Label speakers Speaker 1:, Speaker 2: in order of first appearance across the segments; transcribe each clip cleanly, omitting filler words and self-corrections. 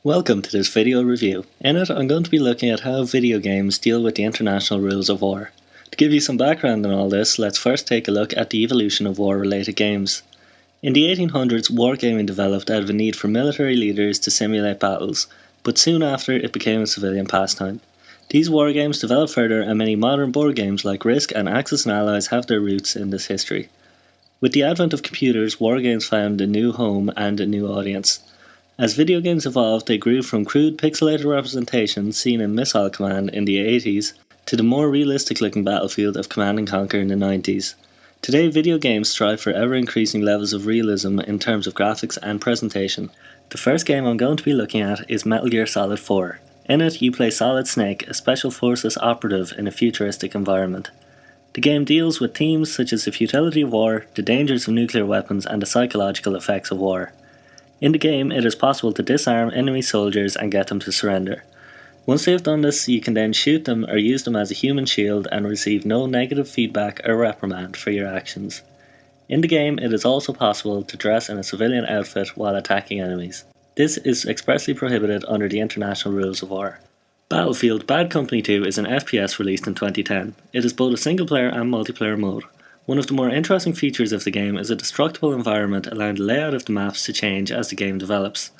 Speaker 1: Welcome to this video review. In it, I'm going to be looking at how video games deal with the international rules of war. To give you some background on all this, let's first take a look at the evolution of war-related games. In the 1800s, wargaming developed out of a need for military leaders to simulate battles, but soon after it became a civilian pastime. These wargames developed further, and many modern board games like Risk and Axis and Allies have their roots in this history. With the advent of computers, wargames found a new home and a new audience. As video games evolved, they grew from crude pixelated representations seen in Missile Command in the 80s to the more realistic looking battlefield of Command & Conquer in the 90s. Today, video games strive for ever increasing levels of realism in terms of graphics and presentation. The first game I'm going to be looking at is Metal Gear Solid 4. In it, you play Solid Snake, a Special Forces operative in a futuristic environment. The game deals with themes such as the futility of war, the dangers of nuclear weapons, and the psychological effects of war. In the game, it is possible to disarm enemy soldiers and get them to surrender. Once they have done this, you can then shoot them or use them as a human shield and receive no negative feedback or reprimand for your actions. In the game, it is also possible to dress in a civilian outfit while attacking enemies. This is expressly prohibited under the international rules of war. Battlefield Bad Company 2 is an FPS released in 2010. It is both a single player and multiplayer mode. One of the more interesting features of the game is a destructible environment allowing the layout of the maps to change as the game develops.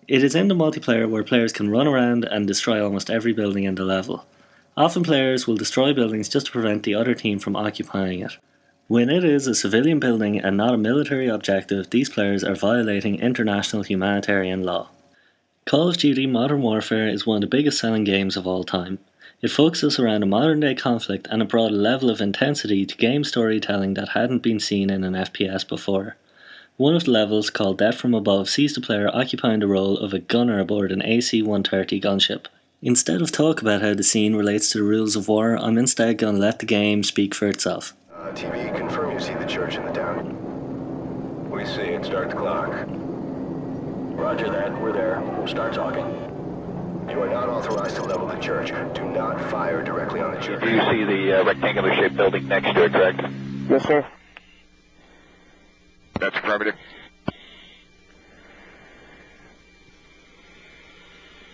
Speaker 1: It is in the multiplayer where players can run around and destroy almost every building in the level. Often players will destroy buildings just to prevent the other team from occupying it. When it is a civilian building and not a military objective, these players are violating international humanitarian law. Call of Duty Modern Warfare is one of the biggest selling games of all time. It focuses around a modern day conflict and it brought a level of intensity to game storytelling that hadn't been seen in an FPS before. One of the levels, called Death from Above, sees the player occupying the role of a gunner aboard an AC-130 gunship. Instead of talk about how the scene relates to the rules of war, I'm instead going to let the game speak for itself.
Speaker 2: TV, confirm you see the church in the town. We see it. Start the clock. Roger that. We're there. We'll start talking. You are not authorized to level the church. Do not fire directly on the church.
Speaker 3: Do you see the rectangular-shaped building next to it, correct?
Speaker 4: Yes, sir.
Speaker 3: That's affirmative.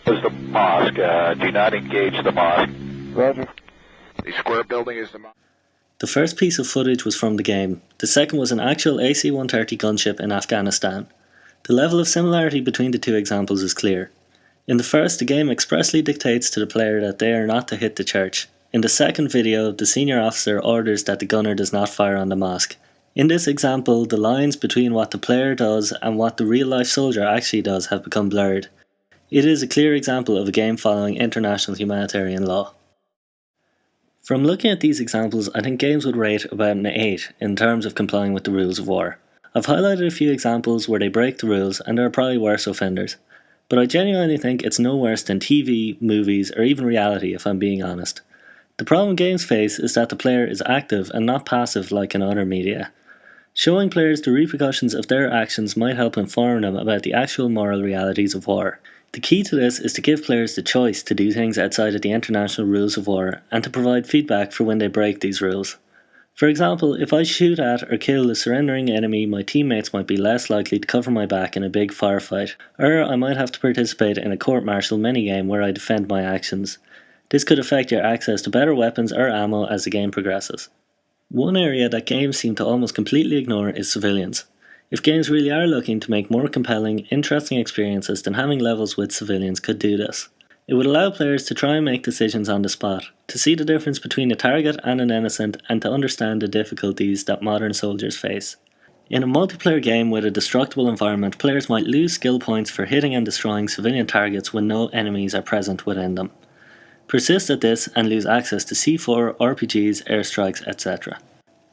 Speaker 3: This is the mosque. Do not engage the mosque.
Speaker 4: Roger.
Speaker 3: The square building is the mosque.
Speaker 1: The first piece of footage was from the game. The second was an actual AC-130 gunship in Afghanistan. The level of similarity between the two examples is clear. In the first, the game expressly dictates to the player that they are not to hit the church. In the second video, the senior officer orders that the gunner does not fire on the mosque. In this example, the lines between what the player does and what the real-life soldier actually does have become blurred. It is a clear example of a game following international humanitarian law. From looking at these examples, I think games would rate about an 8 in terms of complying with the rules of war. I've highlighted a few examples where they break the rules and there are probably worse offenders. But I genuinely think it's no worse than TV, movies, or even reality if I'm being honest. The problem games face is that the player is active and not passive like in other media. Showing players the repercussions of their actions might help inform them about the actual moral realities of war. The key to this is to give players the choice to do things outside of the international rules of war and to provide feedback for when they break these rules. For example, if I shoot at or kill a surrendering enemy, my teammates might be less likely to cover my back in a big firefight, or I might have to participate in a court-martial minigame where I defend my actions. This could affect your access to better weapons or ammo as the game progresses. One area that games seem to almost completely ignore is civilians. If games really are looking to make more compelling, interesting experiences, then having levels with civilians could do this. It would allow players to try and make decisions on the spot, to see the difference between a target and an innocent, and to understand the difficulties that modern soldiers face. In a multiplayer game with a destructible environment, players might lose skill points for hitting and destroying civilian targets when no enemies are present within them. Persist at this and lose access to C4, RPGs, airstrikes, etc.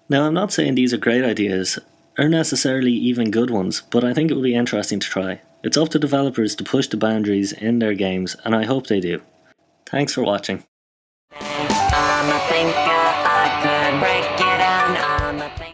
Speaker 1: Now, I'm not saying these are great ideas, or necessarily even good ones, but I think it would be interesting to try. It's up to developers to push the boundaries in their games, and I hope they do. Thanks for watching.